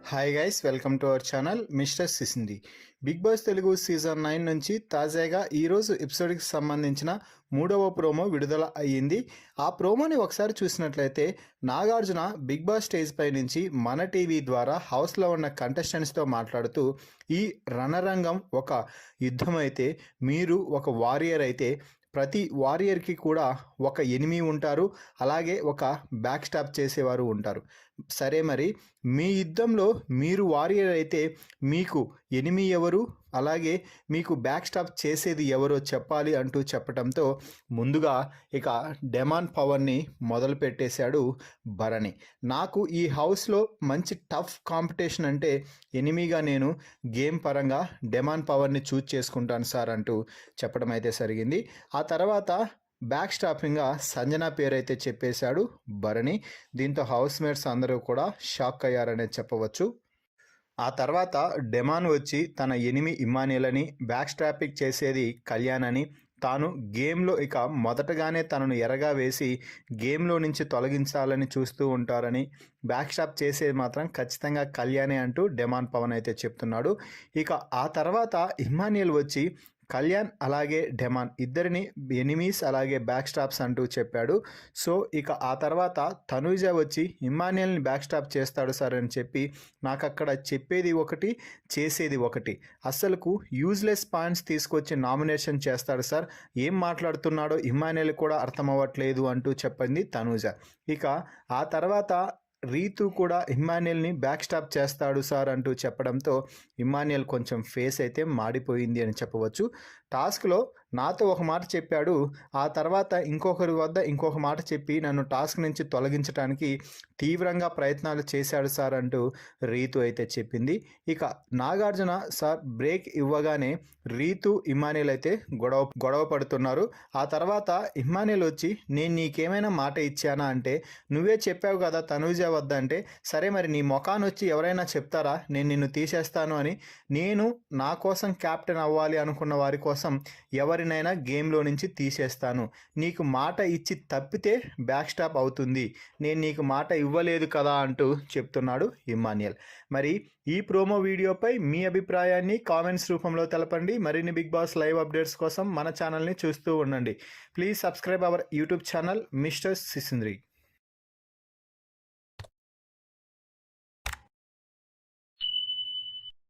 Hi guys, welcome to our channel mister Sisindi. Bigg Boss Telugu season 9 నుంచి తాజాగా ఈరోజు ఎపిసోడ్కి సంబంధించిన 3వ ప్రోమో విడుదల అయ్యింది. ఆ ప్రోమోని ఒకసారి చూసినట్లయితే నాగార్జున బిగ్ బాస్ స్టేజ్ పై నుంచి మన టీవీ ద్వారా హౌస్లో ఉన్న కంటెస్టెంట్స్తో మాట్లాడుతూ, ఈ రణరంగం ఒక యుద్ధం అయితే, మీరు ఒక వారియర్ అయితే ప్రతి వారియర్కి కూడా ఒక ఎనిమి ఉంటారు, అలాగే ఒక బ్యాక్ స్టాప్ చేసేవారు ఉంటారు. సరే, మరి మీ యుద్ధంలో మీరు వారియర్ అయితే మీకు ఎనిమి ఎవరు, అలాగే మీకు బ్యాక్ స్టాప్ చేసేది ఎవరో చెప్పాలి అంటూ చెప్పడంతో ముందుగా ఇక డెమాన్ పవర్ని మొదలు పెట్టేశాడు భరణి. నాకు ఈ హౌస్లో మంచి టఫ్ కాంపిటీషన్ అంటే ఎనిమిగా నేను గేమ్ పరంగా డెమాన్ పవర్ని చూజ్ చేసుకుంటాను సార్ అంటూ చెప్పడం అయితే జరిగింది. ఆ తర్వాత బ్యాక్ స్టాపింగ్గా సంజన పేరైతే చెప్పేశాడు భరణి. దీంతో హౌస్ మేట్స్ అందరూ కూడా షాక్ అయ్యారనే చెప్పవచ్చు. ఆ తర్వాత డెమాన్ వచ్చి తన ఎనిమి ఇమ్మానియలని బ్యాక్ స్ట్రాపింగ్ చేసేది కళ్యాణ్ అని, తాను గేమ్లో ఇక మొదటగానే తనను ఎరగా వేసి గేమ్లో నుంచి తొలగించాలని చూస్తూ ఉంటారని, బ్యాక్ స్టాప్ చేసేది మాత్రం ఖచ్చితంగా కళ్యాణే అంటూ డెమాన్ పవన్ అయితే చెప్తున్నాడు. ఇక ఆ తర్వాత ఇమ్మానియల్ వచ్చి కళ్యాణ్ అలాగే డెమాన్ ఇద్దరిని ఎనిమీస్ అలాగే బ్యాక్ స్టాప్స్ అంటూ చెప్పాడు. సో ఇక ఆ తర్వాత తనూజ వచ్చి ఇమ్మానియల్ని బ్యాక్ స్టాప్ చేస్తాడు సార్ అని చెప్పి, నాకు అక్కడ చెప్పేది ఒకటి చేసేది ఒకటి, అస్సలకు యూజ్లెస్ పాయింట్స్ తీసుకొచ్చి నామినేషన్ చేస్తాడు సార్, ఏం మాట్లాడుతున్నాడో ఇమ్మానియల్ కూడా అర్థం అవ్వట్లేదు అంటూ చెప్పింది తనూజ. ఇక ఆ తర్వాత రీతు కూడా ఇమ్మానియల్ని బ్యాక్ స్టాప్ చేస్తాడు సార్ అంటూ చెప్పడంతో ఇమ్మానియల్ కొంచెం ఫేస్ అయితే మాడిపోయింది అని చెప్పవచ్చు. టాస్క్లో నాతో ఒక మాట చెప్పాడు, ఆ తర్వాత ఇంకొకరి వద్ద ఇంకొక మాట చెప్పి నన్ను టాస్క్ నుంచి తొలగించడానికి తీవ్రంగా ప్రయత్నాలు చేశాడు సార్ అంటూ రీతు అయితే చెప్పింది. ఇక నాగార్జున సార్ బ్రేక్ ఇవ్వగానే రీతు ఇమ్మానియల్ అయితే గొడవ పడుతున్నారు. ఆ తర్వాత ఇమ్మానియల్ వచ్చి, నేను నీకేమైనా మాట ఇచ్చానా అంటే, నువ్వే చెప్పావు కదా తనూజ వద్ద అంటే, సరే మరి నీ ముఖాన్ని వచ్చి ఎవరైనా చెప్తారా నేను నిన్ను తీసేస్తాను అని, నేను నా కోసం క్యాప్టెన్ అవ్వాలి అనుకున్న వారి కోసం ఎవరినైనా గేమ్లో నుంచి తీసేస్తాను, నీకు మాట ఇచ్చి తప్పితే బ్యాక్ స్టాప్ అవుతుంది, నేను నీకు మాట ఇవ్వలేదు కదా అంటూ చెప్తున్నాడు ఇమ్మానియల్. మరి ఈ ప్రోమో వీడియోపై మీ అభిప్రాయాన్ని కామెంట్స్ రూపంలో తెలపండి. మరిన్ని బిగ్ బాస్ లైవ్ అప్డేట్స్ కోసం మన ఛానల్ని చూస్తూ ఉండండి. Please subscribe our YouTube channel mister సిసింద్రి.